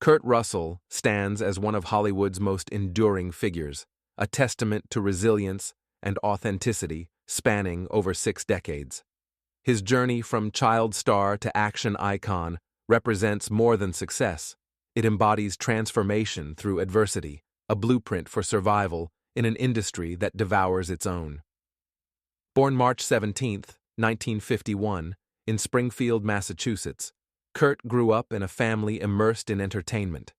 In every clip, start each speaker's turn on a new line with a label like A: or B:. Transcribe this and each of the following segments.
A: Kurt Russell stands as one of Hollywood's most enduring figures, a testament to resilience and authenticity spanning over 6 decades. His journey from child star to action icon represents more than success. It embodies transformation through adversity, a blueprint for survival in an industry that devours its own. Born March 17, 1951, in Springfield, Massachusetts, Kurt grew up in a family immersed in entertainment.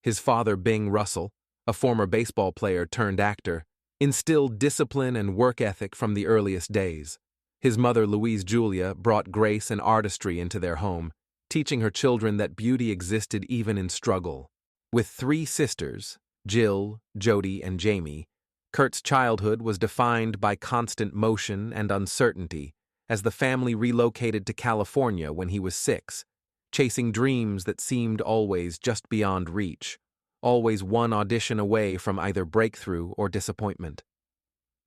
A: His father, Bing Russell, a former baseball player turned actor, instilled discipline and work ethic from the earliest days. His mother, Louise Julia, brought grace and artistry into their home, teaching her children that beauty existed even in struggle. With 3 sisters, Jill, Jody, and Jamie, Kurt's childhood was defined by constant motion and uncertainty as the family relocated to California when he was 6, chasing dreams that seemed always just beyond reach, always one audition away from either breakthrough or disappointment.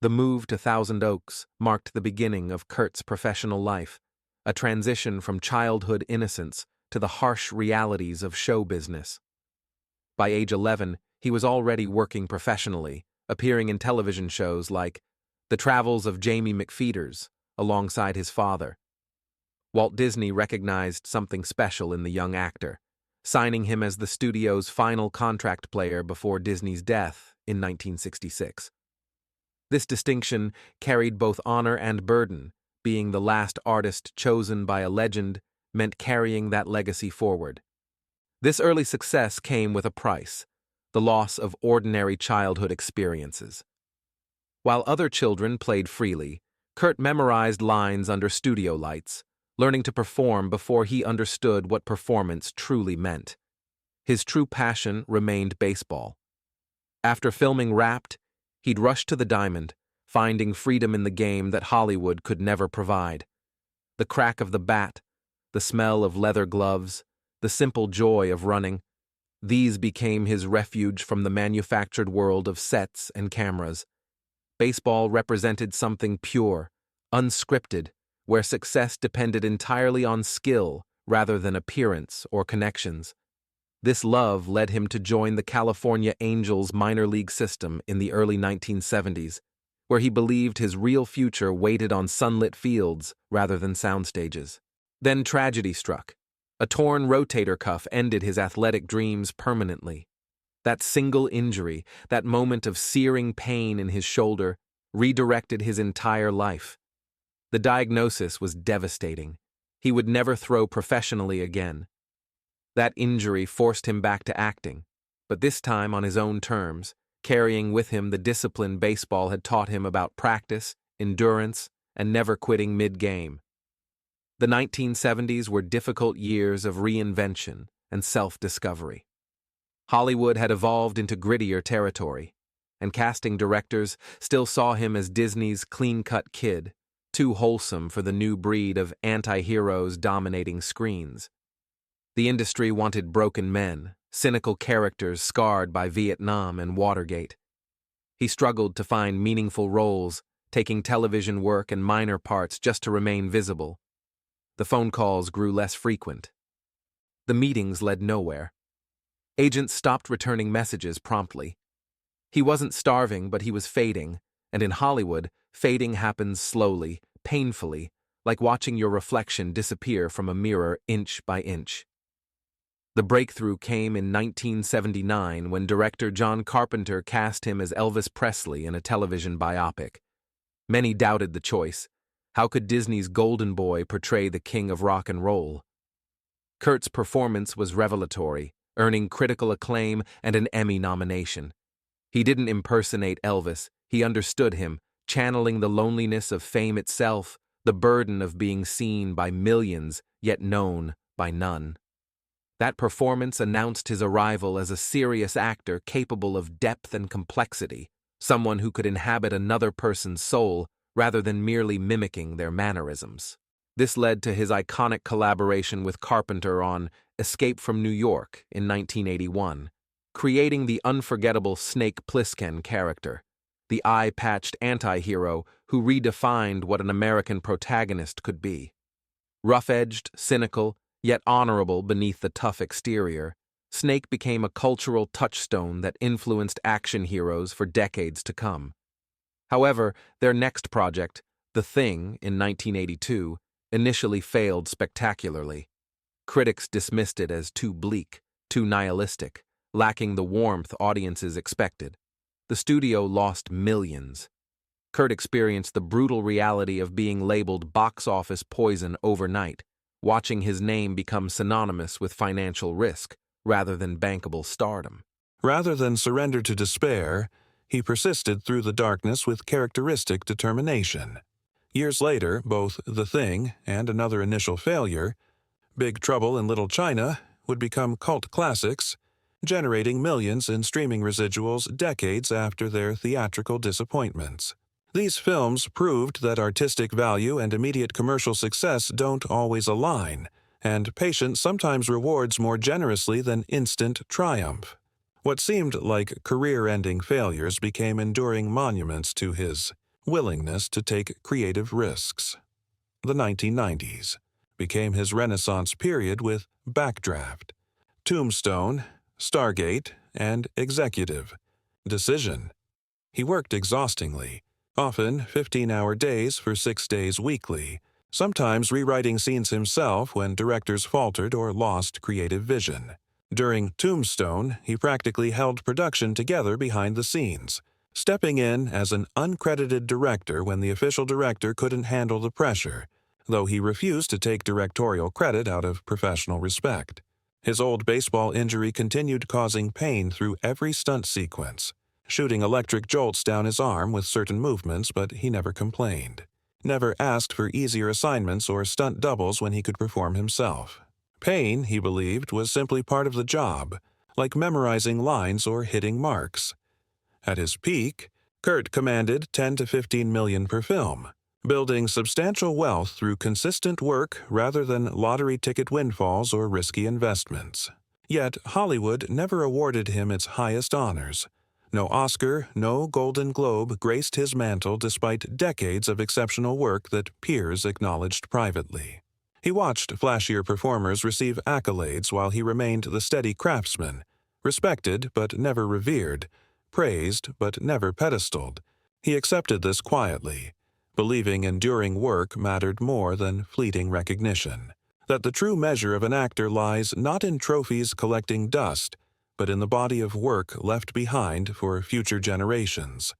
A: The move to Thousand Oaks marked the beginning of Kurt's professional life, a transition from childhood innocence to the harsh realities of show business. By age 11, he was already working professionally, appearing in television shows like The Travels of Jamie McFeeters, alongside his father. Walt Disney recognized something special in the young actor, signing him as the studio's final contract player before Disney's death in 1966. This distinction carried both honor and burden. Being the last artist chosen by a legend meant carrying that legacy forward. This early success came with a price: the loss of ordinary childhood experiences. While other children played freely, Kurt memorized lines under studio lights, learning to perform before he understood what performance truly meant. His true passion remained baseball. After filming Wrapped, he'd rush to the diamond, finding freedom in the game that Hollywood could never provide. The crack of the bat, the smell of leather gloves, the simple joy of running, these became his refuge from the manufactured world of sets and cameras. Baseball represented something pure, unscripted, where success depended entirely on skill rather than appearance or connections. This love led him to join the California Angels minor league system in the early 1970s, where he believed his real future waited on sunlit fields rather than soundstages. Then tragedy struck. A torn rotator cuff ended his athletic dreams permanently. That single injury, that moment of searing pain in his shoulder, redirected his entire life. The diagnosis was devastating. He would never throw professionally again. That injury forced him back to acting, but this time on his own terms, carrying with him the discipline baseball had taught him about practice, endurance, and never quitting mid-game. The 1970s were difficult years of reinvention and self-discovery. Hollywood had evolved into grittier territory, and casting directors still saw him as Disney's clean-cut kid, too wholesome for the new breed of anti-heroes dominating screens. The industry wanted broken men, cynical characters scarred by Vietnam and Watergate. He struggled to find meaningful roles, taking television work and minor parts just to remain visible. The phone calls grew less frequent. The meetings led nowhere. Agents stopped returning messages promptly. He wasn't starving, but he was fading, and in Hollywood, fading happens slowly, painfully, like watching your reflection disappear from a mirror inch by inch. The breakthrough came in 1979 when director John Carpenter cast him as Elvis Presley in a television biopic. Many doubted the choice. How could Disney's golden boy portray the king of rock and roll? Kurt's performance was revelatory, earning critical acclaim and an Emmy nomination. He didn't impersonate Elvis, he understood him, channeling the loneliness of fame itself, the burden of being seen by millions, yet known by none. That performance announced his arrival as a serious actor capable of depth and complexity, someone who could inhabit another person's soul rather than merely mimicking their mannerisms. This led to his iconic collaboration with Carpenter on Escape from New York in 1981, creating the unforgettable Snake Plissken character, the eye-patched anti-hero who redefined what an American protagonist could be. Rough-edged, cynical, yet honorable beneath the tough exterior, Snake became a cultural touchstone that influenced action heroes for decades to come. However, their next project, The Thing, in 1982, initially failed spectacularly. Critics dismissed it as too bleak, too nihilistic, lacking the warmth audiences expected. The studio lost millions. Kurt experienced the brutal reality of being labeled box office poison overnight, watching his name become synonymous with financial risk rather than bankable stardom.
B: Rather than surrender to despair, he persisted through the darkness with characteristic determination. Years later, both The Thing and another initial failure, Big Trouble in Little China, would become cult classics, generating millions in streaming residuals decades after their theatrical disappointments. These films proved that artistic value and immediate commercial success don't always align, and patience sometimes rewards more generously than instant triumph. What seemed like career-ending failures became enduring monuments to his willingness to take creative risks. The 1990s became his Renaissance period with Backdraft, Tombstone, Stargate, and Executive Decision. He worked exhaustingly, often 15-hour days for 6 days weekly, sometimes rewriting scenes himself when directors faltered or lost creative vision. During Tombstone, he practically held production together behind the scenes, stepping in as an uncredited director when the official director couldn't handle the pressure, though he refused to take directorial credit out of professional respect. His old baseball injury continued causing pain through every stunt sequence, shooting electric jolts down his arm with certain movements, but he never complained. Never asked for easier assignments or stunt doubles when he could perform himself. Pain, he believed, was simply part of the job, like memorizing lines or hitting marks. At his peak, Kurt commanded $10 to $15 million per film, building substantial wealth through consistent work rather than lottery ticket windfalls or risky investments. Yet Hollywood never awarded him its highest honors. No Oscar, no Golden Globe graced his mantle despite decades of exceptional work that peers acknowledged privately. He watched flashier performers receive accolades while he remained the steady craftsman, respected but never revered, praised but never pedestaled. He accepted this quietly, believing enduring work mattered more than fleeting recognition, that the true measure of an actor lies not in trophies collecting dust, but in the body of work left behind for future generations.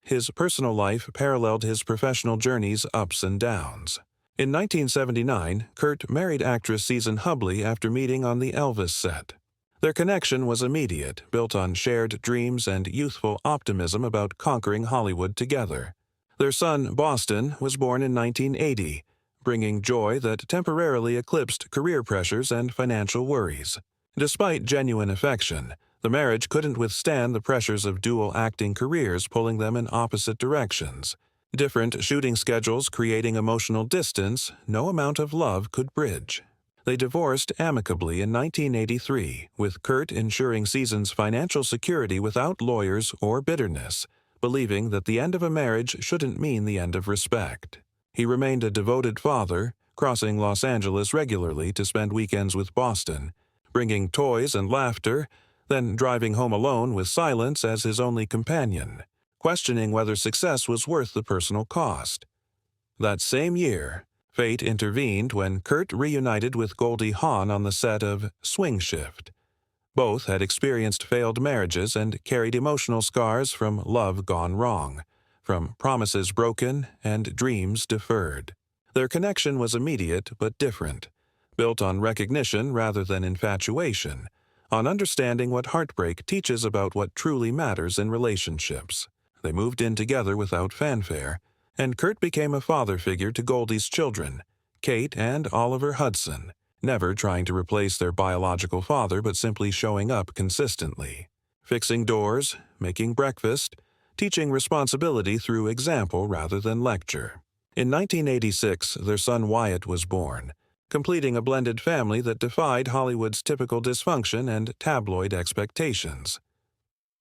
B: His personal life paralleled his professional journey's ups and downs. In 1979, Kurt married actress Susan Hubley after meeting on the Elvis set. Their connection was immediate, built on shared dreams and youthful optimism about conquering Hollywood together. Their son, Boston, was born in 1980, bringing joy that temporarily eclipsed career pressures and financial worries. Despite genuine affection, the marriage couldn't withstand the pressures of dual acting careers pulling them in opposite directions. Different shooting schedules creating emotional distance no amount of love could bridge. They divorced amicably in 1983, with Kurt ensuring Susan's financial security without lawyers or bitterness, believing that the end of a marriage shouldn't mean the end of respect. He remained a devoted father, crossing Los Angeles regularly to spend weekends with Boston, bringing toys and laughter, then driving home alone with silence as his only companion, questioning whether success was worth the personal cost. That same year, fate intervened when Kurt reunited with Goldie Hawn on the set of Swing Shift. Both had experienced failed marriages and carried emotional scars from love gone wrong, from promises broken and dreams deferred. Their connection was immediate but different, built on recognition rather than infatuation, on understanding what heartbreak teaches about what truly matters in relationships. They moved in together without fanfare, and Kurt became a father figure to Goldie's children, Kate and Oliver Hudson, never trying to replace their biological father but simply showing up consistently, fixing doors, making breakfast, teaching responsibility through example rather than lecture. In 1986, their son Wyatt was born, completing a blended family that defied Hollywood's typical dysfunction and tabloid expectations.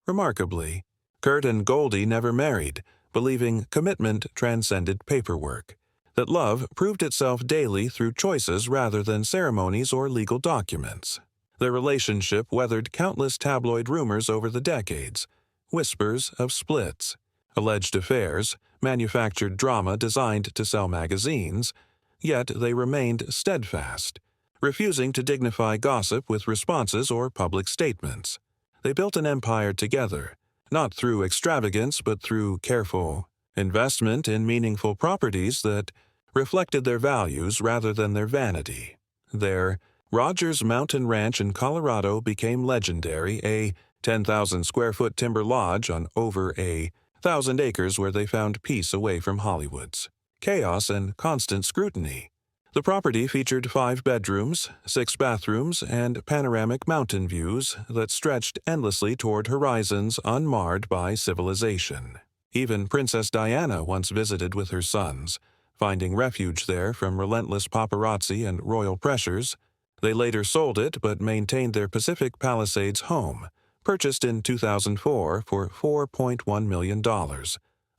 B: Remarkably, Kurt and Goldie never married, believing commitment transcended paperwork, that love proved itself daily through choices rather than ceremonies or legal documents. Their relationship weathered countless tabloid rumors over the decades, whispers of splits, alleged affairs, manufactured drama designed to sell magazines, yet they remained steadfast, refusing to dignify gossip with responses or public statements. They built an empire together, not through extravagance but through careful investment in meaningful properties that reflected their values rather than their vanity. Their Rogers Mountain Ranch in Colorado became legendary, a 10,000-square-foot timber lodge on over 1,000 acres where they found peace away from Hollywood's chaos and constant scrutiny. The property featured 5 bedrooms, 6 bathrooms, and panoramic mountain views that stretched endlessly toward horizons unmarred by civilization. Even Princess Diana once visited with her sons, finding refuge there from relentless paparazzi and royal pressures. They later sold it but maintained their Pacific Palisades home, purchased in 2004 for $4.1 million,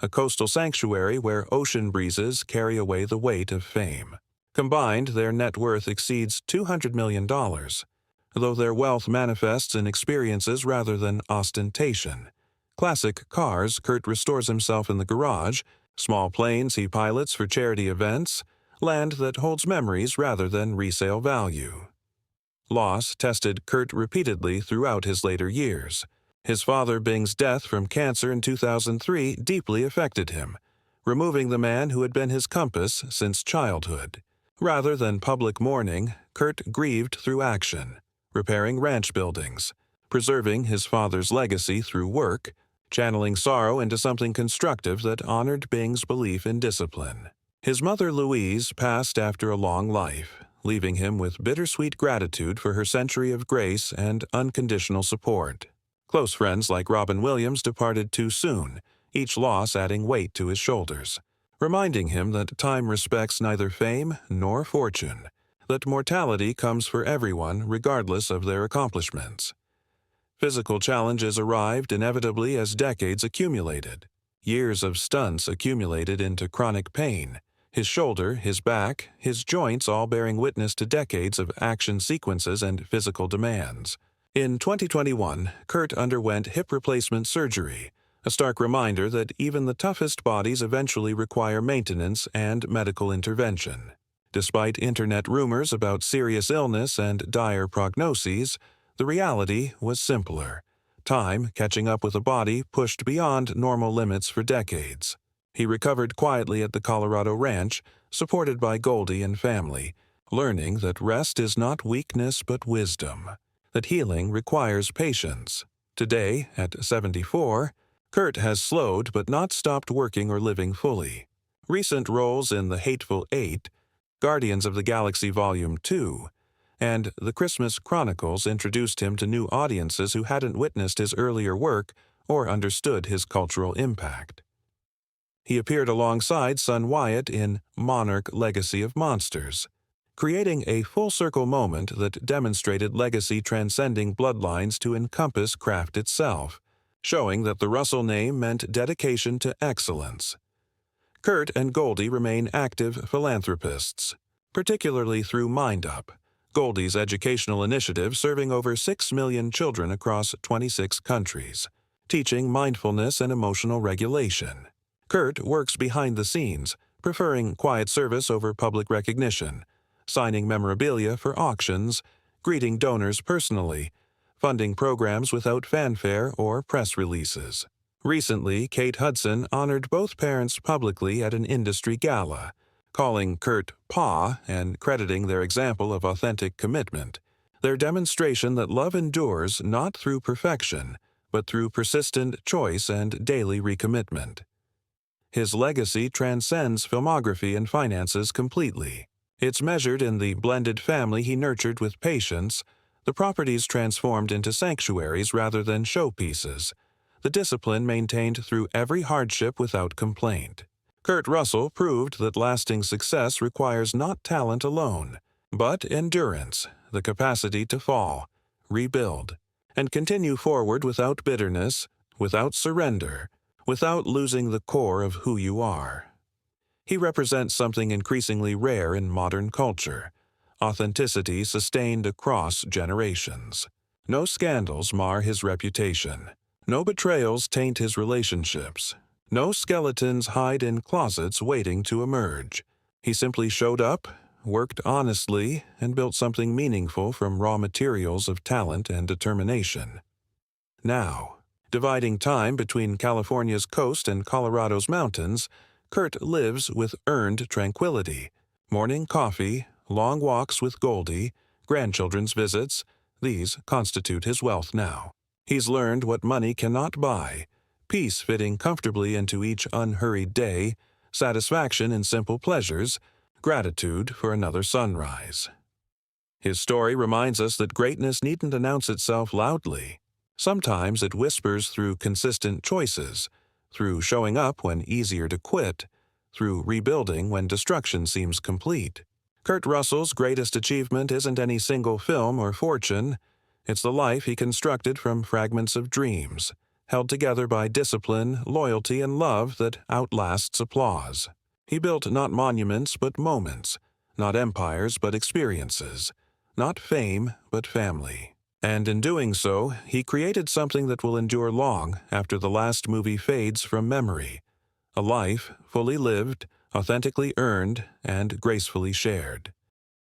B: a coastal sanctuary where ocean breezes carry away the weight of fame. Combined, their net worth exceeds $200 million, though their wealth manifests in experiences rather than ostentation. Classic cars Kurt restores himself in the garage, small planes he pilots for charity events, land that holds memories rather than resale value. Loss tested Kurt repeatedly throughout his later years. His father Bing's death from cancer in 2003 deeply affected him, removing the man who had been his compass since childhood. Rather than public mourning, Kurt grieved through action, repairing ranch buildings, preserving his father's legacy through work, channeling sorrow into something constructive that honored Bing's belief in discipline. His mother Louise passed after a long life, leaving him with bittersweet gratitude for her century of grace and unconditional support. Close friends like Robin Williams departed too soon, each loss adding weight to his shoulders, reminding him that time respects neither fame nor fortune, that mortality comes for everyone regardless of their accomplishments. Physical challenges arrived inevitably as decades accumulated. Years of stunts accumulated into chronic pain, his shoulder, his back, his joints all bearing witness to decades of action sequences and physical demands. In 2021, Kurt underwent hip replacement surgery, a stark reminder that even the toughest bodies eventually require maintenance and medical intervention. Despite internet rumors about serious illness and dire prognoses, the reality was simpler. Time catching up with a body pushed beyond normal limits for decades. He recovered quietly at the Colorado ranch, supported by Goldie and family, learning that rest is not weakness but wisdom, that healing requires patience. Today, at 74, Kurt has slowed but not stopped working or living fully. Recent roles in The Hateful Eight, Guardians of the Galaxy Volume 2, and The Christmas Chronicles introduced him to new audiences who hadn't witnessed his earlier work or understood his cultural impact. He appeared alongside son Wyatt in Monarch: Legacy of Monsters, creating a full-circle moment that demonstrated legacy transcending bloodlines to encompass craft itself, showing that the Russell name meant dedication to excellence. Kurt and Goldie remain active philanthropists, particularly through MindUp, Goldie's educational initiative serving over 6 million children across 26 countries, teaching mindfulness and emotional regulation. Kurt works behind the scenes, preferring quiet service over public recognition, signing memorabilia for auctions, greeting donors personally, funding programs without fanfare or press releases. Recently, Kate Hudson honored both parents publicly at an industry gala, calling Kurt Pa and crediting their example of authentic commitment, their demonstration that love endures not through perfection, but through persistent choice and daily recommitment. His legacy transcends filmography and finances completely. It's measured in the blended family he nurtured with patience, the properties transformed into sanctuaries rather than showpieces, the discipline maintained through every hardship without complaint. Kurt Russell proved that lasting success requires not talent alone, but endurance, the capacity to fall, rebuild, and continue forward without bitterness, without surrender, without losing the core of who you are. He represents something increasingly rare in modern culture, Authenticity sustained across generations. No scandals mar his reputation. No betrayals taint his relationships. No skeletons hide in closets waiting to emerge. He simply showed up, worked honestly, and built something meaningful from raw materials of talent and determination. Now, dividing time between California's coast and Colorado's mountains, Kurt lives with earned tranquility. Morning coffee, long walks with Goldie, grandchildren's visits, these constitute his wealth now. He's learned what money cannot buy: peace fitting comfortably into each unhurried day, satisfaction in simple pleasures, gratitude for another sunrise. His story reminds us that greatness needn't announce itself loudly. Sometimes it whispers through consistent choices, through showing up when easier to quit, through rebuilding when destruction seems complete. Kurt Russell's greatest achievement isn't any single film or fortune. It's the life he constructed from fragments of dreams, held together by discipline, loyalty, and love that outlasts applause. He built not monuments but moments, not empires but experiences, not fame but family. And in doing so, he created something that will endure long after the last movie fades from memory: a life fully lived, authentically earned, and gracefully shared.